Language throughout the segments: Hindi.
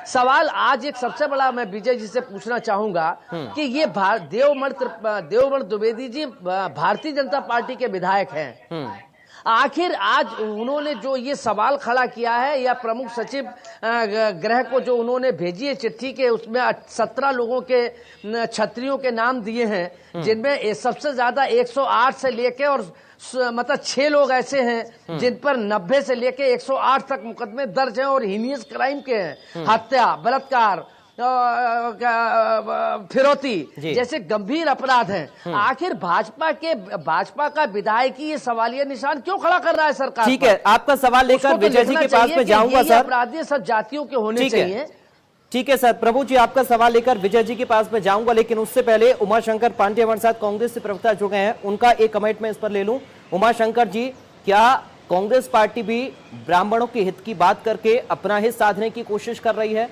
सवाल आज एक सबसे बड़ा मैं विजय जी से पूछना चाहूंगा कि ये देवमण द्विवेदी जी भारतीय जनता पार्टी के विधायक हैं। आखिर आज उन्होंने जो ये सवाल खड़ा किया है या प्रमुख सचिव गृह को जो उन्होंने भेजी है चिट्ठी के, उसमें 17 लोगों के छत्रियों के नाम दिए हैं, जिनमें सबसे ज्यादा 108 से लेके और मतलब 6 लोग ऐसे हैं जिन पर 90 से लेके 108 तक मुकदमे दर्ज हैं और हीनियस क्राइम के हैं। हत्या, बलात्कार, फिरौती जैसे गंभीर अपराध हैं। आखिर भाजपा का विधायक ये सवालिया निशान क्यों खड़ा कर रहा है सरकार? ठीक है, आपका सवाल लेकर विजय जी के पास में जाऊंगा सर। अपराधी सब जातियों के होने चाहिए। ठीक है सर, प्रभु जी आपका सवाल लेकर विजय जी के पास में जाऊंगा, लेकिन उससे पहले उमाशंकर पांडे हमारे साथ कांग्रेस से प्रवक्ता जुड़े हैं, उनका एक कमेंट में इस पर ले लूं। उमाशंकर जी, क्या कांग्रेस पार्टी भी ब्राह्मणों के हित की बात करके अपना हित साधने की कोशिश कर रही है?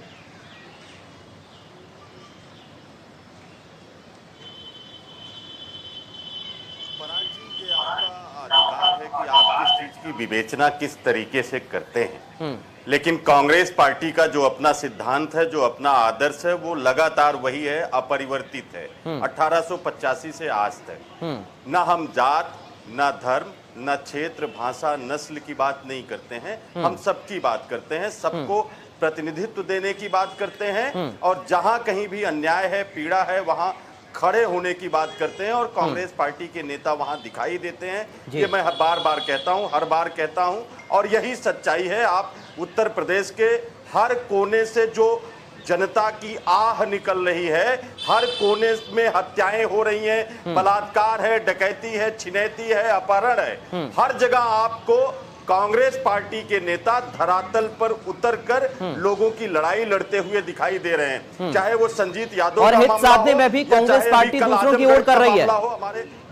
अधिकार है कि आप किस चीज की विवेचना किस तरीके से करते हैं, लेकिन कांग्रेस पार्टी का जो अपना सिद्धांत है, जो अपना आदर्श है, वो लगातार वही है, अपरिवर्तित है। 1885 से आज तक ना हम जात, ना धर्म, ना क्षेत्र, भाषा, नस्ल की बात नहीं करते हैं। हम सबकी बात करते हैं, सबको प्रतिनिधित्व देने की बात करते हैं, और जहां कहीं भी अन्याय है, पीड़ा है, वहां खड़े होने की बात करते हैं, और कांग्रेस पार्टी के नेता वहां दिखाई देते हैं। ये मैं बार बार कहता हूं, हर बार कहता हूं, और यही सच्चाई है। आप उत्तर प्रदेश के हर कोने से जो जनता की आह निकल रही है, हर कोने में हत्याएं हो रही हैं, बलात्कार है, डकैती है, छिनैती है, अपहरण है, हर जगह आपको कांग्रेस पार्टी के नेता धरातल पर उतरकर लोगों की लड़ाई लड़ते हुए दिखाई दे रहे हैं। चाहे वो संजीत यादव और हित साधने में भी कांग्रेस पार्टी दूसरों की ओर कर रही है।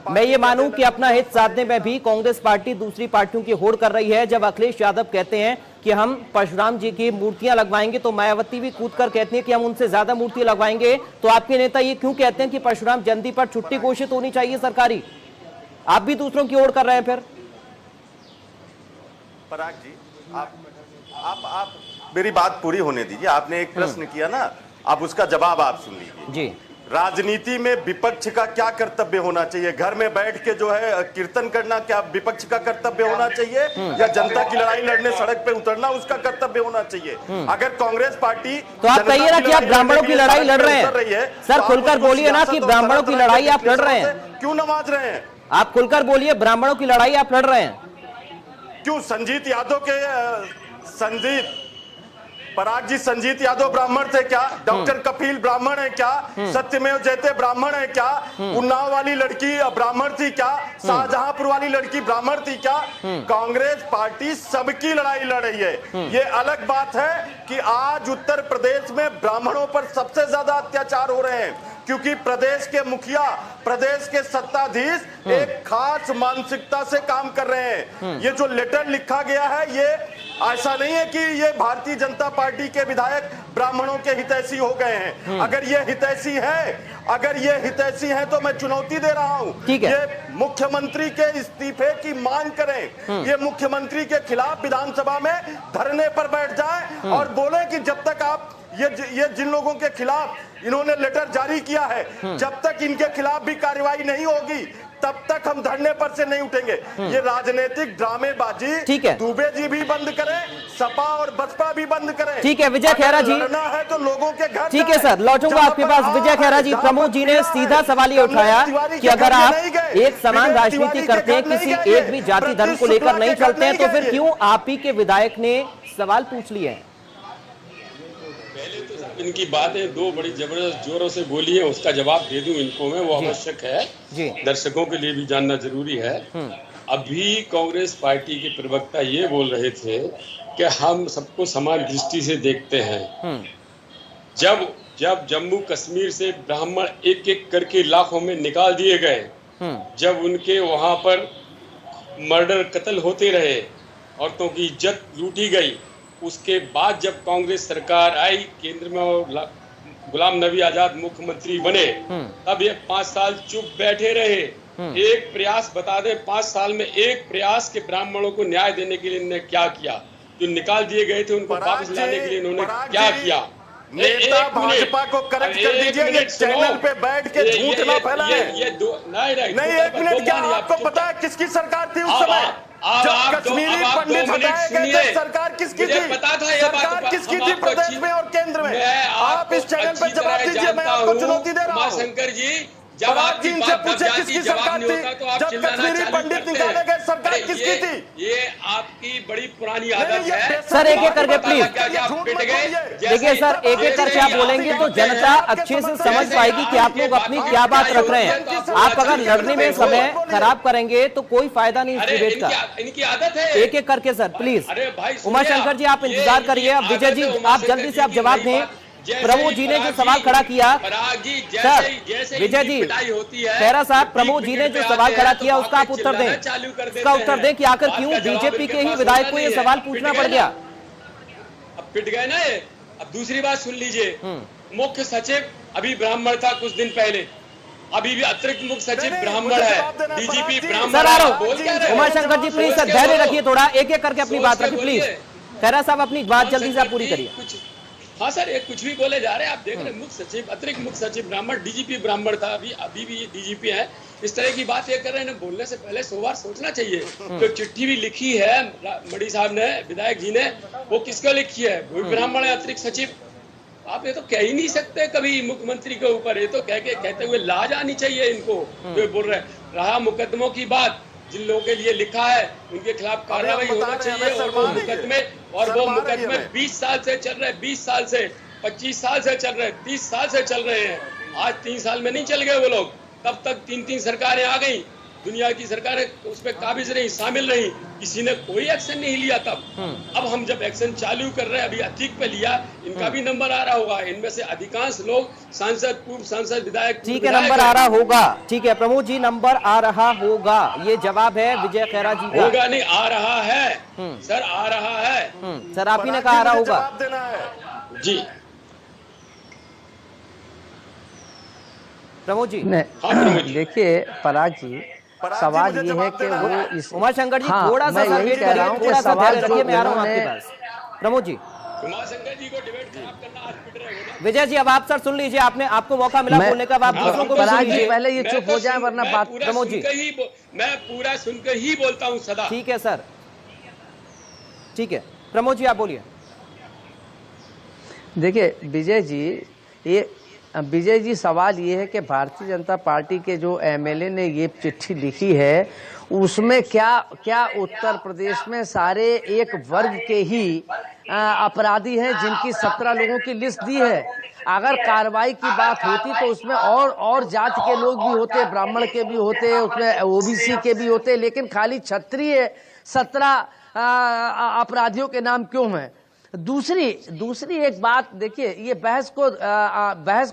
मैं ये मानूं कि अपना हित साधने में भी कांग्रेस पार्टी दूसरी पार्टियों की होड़ कर रही है। जब अखिलेश यादव कहते हैं कि हम परशुराम जी की मूर्तियां लगवाएंगे, तो मायावती भी कूदकर कहती है कि हम उनसे ज्यादा मूर्ति लगवाएंगे। तो आपके नेता ये क्यों कहते हैं कि परशुराम जयंती पर छुट्टी घोषित होनी चाहिए सरकारी? आप भी दूसरों की ओर कर रहे हैं फिर? पराग जी, आप मेरी बात पूरी होने दीजिए। आपने एक प्रश्न किया ना, अब उसका जवाब आप सुन लीजिए जी। राजनीति में विपक्ष का क्या कर्तव्य होना चाहिए? घर में बैठ के जो है कीर्तन करना क्या विपक्ष का कर्तव्य होना चाहिए, या जनता की लड़ाई लड़ने सड़क पे उतरना उसका कर्तव्य होना चाहिए? अगर कांग्रेस पार्टी तो आप कहिए ना कि आप ब्राह्मणों की लड़ाई लड़ रहे हैं। सर खुलकर बोलिए ना कि ब्राह्मणों की लड़ाई आप लड़ रहे हैं। क्यों नवाज रहे हैं? आप खुलकर बोलिए, ब्राह्मणों की लड़ाई आप लड़ रहे हैं। क्यों? संजीत यादव पराग जी, संजीत यादव ब्राह्मण थे क्या? डॉक्टर कपिल ब्राह्मण है क्या? सत्यमेव जयते ब्राह्मण है क्या? उन्नाव वाली लड़की ब्राह्मण थी क्या? शाहजहांपुर वाली लड़की ब्राह्मण थी क्या? कांग्रेस पार्टी सबकी लड़ाई लड़ रही है। ये अलग बात है कि आज उत्तर प्रदेश में ब्राह्मणों पर सबसे ज्यादा अत्याचार हो रहे हैं, क्योंकि प्रदेश के मुखिया, प्रदेश के सत्ताधीश एक खास मानसिकता से काम कर रहे हैं। ये जो लेटर लिखा गया है, ये ऐसा नहीं है कि ये भारतीय जनता पार्टी के विधायक ब्राह्मणों के हितैषी हो गए हैं। अगर ये हितैषी हैं तो मैं चुनौती दे रहा हूं, ये मुख्यमंत्री के इस्तीफे की मांग करें। ये मुख्यमंत्री के खिलाफ विधानसभा में धरने पर बैठ जाएं और बोले कि जब तक आप ये जिन लोगों के खिलाफ इन्होंने लेटर जारी किया है, जब तक इनके खिलाफ भी कार्रवाई नहीं होगी तब तक हम धरने पर से नहीं उठेंगे। ये राजनीतिक ड्रामेबाजी ठीक है, दुबे जी भी बंद करें, सपा और बसपा भी बंद करें। ठीक है विजय खेरा जी, है तो लोगों के घर। ठीक है सर, लौटूंगा आपके पास। विजय खेरा जी, प्रमोद जी ने सीधा सवाल ये उठाया कि अगर आप एक समान राजनीति करते हैं, किसी एक भी जाति धर्म को लेकर नहीं चलते हैं, तो फिर क्यों आप ही के विधायक ने सवाल पूछ लिए हैं? इनकी बातें दो बड़ी जबरदस्त जोरों से बोली है, उसका जवाब दे दूं इनको मैं, वो आवश्यक है जी। दर्शकों के लिए भी जानना जरूरी है। अभी कांग्रेस पार्टी के प्रवक्ता ये बोल रहे थे कि हम सबको समान दृष्टि से देखते हैं। जब जम्मू कश्मीर से ब्राह्मण एक एक करके लाखों में निकाल दिए गए, जब उनके वहां पर मर्डर कत्ल होते रहे, औरतों की इज्जत लूटी गई, उसके बाद जब कांग्रेस सरकार आई केंद्र में और गुलाम नबी आजाद मुख्यमंत्री बने, तब ये 5 साल चुप बैठे रहे। एक प्रयास बता दें, 5 साल में एक प्रयास के ब्राह्मणों को न्याय देने के लिए इन्होंने क्या किया? जो निकाल दिए गए थे उनको वापस लाने के लिए इन्होंने क्या किया? नेता भाजपा को करेक्ट कर दीजिए, ये चैनल पे बैठ के झूठ ना फैलाएं। नहीं, एक मिनट, क्या आपको पता है किसकी सरकार थी उस समय जब कश्मीरी पंडित हटाए गए थे? सरकार किसकी थी? सरकार किसकी थी प्रदेश में और केंद्र में? आप इस चैनल पे जवाब दीजिए, मैं आपको चुनौती दे रहा हूँ। शंकर जी, जब आप चीन से पूछे किसकी सरकार थी जब कश्मीरी पंडित निकाले गए? सरकार किसकी थी? ये आपकी बड़ी पुरानी आदत है। सर एक एक करके प्लीज देखिए सर, एक एक करके आप बोलेंगे तो जनता अच्छे से समझ पाएगी कि आप लोग अपनी क्या बात रख रहे हैं। आप अगर लड़ने में समय खराब करेंगे तो कोई फायदा नहीं इस डिबेट का। इनकी आदत है। एक एक करके सर प्लीज। उमाशंकर जी आप इंतजार करिए, अब विजय जी आप जल्दी से आप जवाब दें। प्रमोद जी ने जो सवाल खड़ा किया, सर विजय जी, खैरा साहब, प्रमोद जी ने जो सवाल खड़ा किया उसका आप उत्तर दें। उसका उत्तर दें कि आखिर क्यों बीजेपी के ही विधायक को ये सवाल पूछना पड़ गया? अब पिट गए ना ये। अब दूसरी बात सुन लीजिए, मुख्य सचिव अभी ब्राह्मण था कुछ दिन पहले, अभी भी अतिरिक्त मुख्य सचिव ब्राह्मण है, डीजीपी ब्राह्मण। सर आ रहा हूँ, उमाशंकर जी प्लीज सर धैर्य रखिए थोड़ा, एक एक करके अपनी बात रखिए प्लीज। खैरा साहब अपनी बात जल्दी से आप पूरी करिए। हाँ सर, ये कुछ भी बोले जा रहे हैं। आप देख रहे हैं मुख्य सचिव, अतिरिक्त मुख्य सचिव ब्राह्मण, डीजीपी ब्राह्मण था, अभी भी ये डीजीपी है। इस तरह की बात ये कर रहे हैं, बोलने से पहले 100 बार सोचना चाहिए। जो चिट्ठी भी लिखी है मड़ी साहब ने, विधायक जी ने, वो किसको लिखी है? वो ब्राह्मण है, अतिरिक्त सचिव। आप ये तो कह ही नहीं सकते कभी मुख्यमंत्री के ऊपर, ये तो कहते हुए लाज आनी चाहिए इनको जो बोल रहे। रहा मुकदमों की बात, जिन लोगों के लिए लिखा है उनके खिलाफ कार्रवाई होना चाहिए। और वो मुकदमे 20 साल से चल रहे, 20 साल से, 25 साल से चल रहे, 30 साल से चल रहे हैं। आज 3 साल में नहीं चल गए वो लोग, तब तक 3-3 सरकारें आ गई, दुनिया की सरकारें उस पर काबिज रही, शामिल रही, किसी ने कोई एक्शन नहीं लिया तब। अब हम जब एक्शन चालू कर रहे हैं, अभी अतीक पे लिया, इनका भी नंबर आ रहा होगा। इनमें से अधिकांश लोग सांसद, पूर्व सांसद, विधायक, ठीक है, नंबर आ रहा होगा। ठीक है प्रमोद जी, नंबर आ रहा होगा, ये जवाब है विजय खैरा जी का। होगा नहीं, आ रहा है सर, आ रहा है सर, आप ही ने कहा आ रहा होगा जी। प्रमोद जी देखिए पराग जी, सवाल ये है कि वो इस उमाशंकर जी थोड़ा सा वेट करिए, थोड़ा सा धैर्य रखिए, मैं आ रहा हूँ आपके पास। प्रमोद जी, उमाशंकर जी को डिबेट खराब करना आज पिट रहे हो ना। विजय जी अब आप सर सुन लीजिए, आपको मौका मिला बोलने का, आप दूसरों को भी सुन लीजिए। पहले ये चुप हो जाए वरना बात। प्रमोद जी मैं पूरा सुनकर ही बोलता हूँ सदा। ठीक है सर, ठीक है प्रमोद जी आप बोलिए। देखिए विजय जी सवाल ये है कि भारतीय जनता पार्टी के जो एमएलए ने ये चिट्ठी लिखी है उसमें क्या उत्तर प्रदेश में सारे एक वर्ग के ही अपराधी हैं जिनकी 17 लोगों की लिस्ट दी है। अगर कार्रवाई की बात होती तो उसमें और जाति के लोग भी होते, ब्राह्मण के भी होते, उसमें ओबीसी के भी होते, लेकिन खाली क्षत्रिय 17 अपराधियों के नाम क्यों हैं? दूसरी एक बात देखिए, ये बहस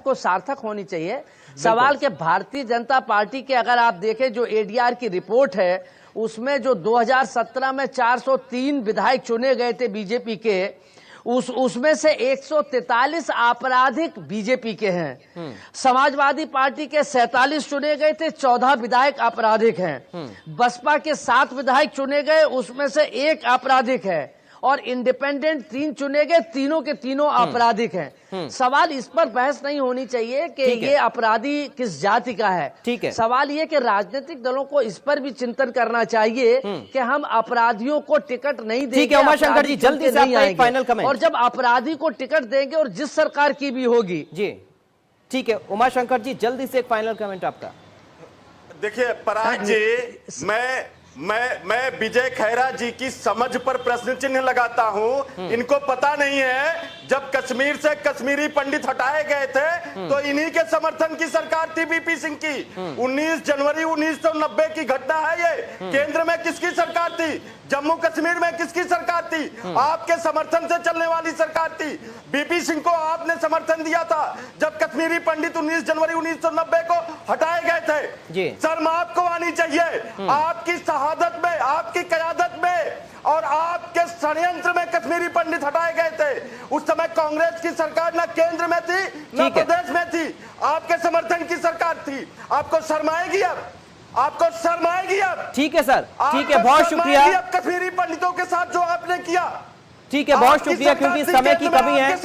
को सार्थक होनी चाहिए। सवाल के भारतीय जनता पार्टी के अगर आप देखें जो एडीआर की रिपोर्ट है उसमें जो 2017 में 403 विधायक चुने गए थे बीजेपी के, उसमें से 143 आपराधिक बीजेपी के हैं। समाजवादी पार्टी के 47 चुने गए थे, 14 विधायक आपराधिक हैं। बसपा के 7 विधायक चुने गए, उसमें से 1 आपराधिक है, और इंडिपेंडेंट 3 चुने गए, तीनों के तीनों आपराधिक हैं। सवाल इस पर बहस नहीं होनी चाहिए कि ये अपराधी किस जाति का है। ठीक है, सवाल ये कि राजनीतिक दलों को इस पर भी चिंतन करना चाहिए कि हम अपराधियों को टिकट नहीं देंगे। ठीक है उमाशंकर जी, जल्दी से आपका एक फाइनल कमेंट। और जब अपराधी को टिकट देंगे और जिस सरकार की भी होगी जी, ठीक है उमाशंकर जी, जल्दी से एक फाइनल कमेंट आपका। देखिए पराग जी, मैं विजय खैरा जी की समझ पर प्रश्न चिन्ह लगाता हूं। इनको पता नहीं है जब कश्मीर से कश्मीरी पंडित हटाए गए थे तो इन्हीं के समर्थन की सरकार थी बीपी सिंह की। 19 जनवरी 1990 की घटना है ये। केंद्र में किसकी सरकार थी? जम्मू कश्मीर में किसकी सरकार थी? आपके समर्थन से चलने वाली सरकार थी। बीपी सिंह को आपने समर्थन दिया था जब कश्मीरी पंडित 19 जनवरी 1990 को हटाए गए थे। शर्म आपको आनी चाहिए। आपकी शहादत में, आपकी क़यादत में और आपके षड्यंत्र में कश्मीरी पंडित हटाए गए थे। उस समय कांग्रेस की सरकार न केंद्र में थी न प्रदेश में थी, आपके समर्थन की सरकार थी। आपको शर्म आएगी अब? आपको शर्म आएगी अब? ठीक है सर, ठीक है, बहुत शुक्रिया। अब कश्मीरी पंडितों के साथ जो आपने किया, ठीक है, बहुत शुक्रिया, क्योंकि समय की कमी है।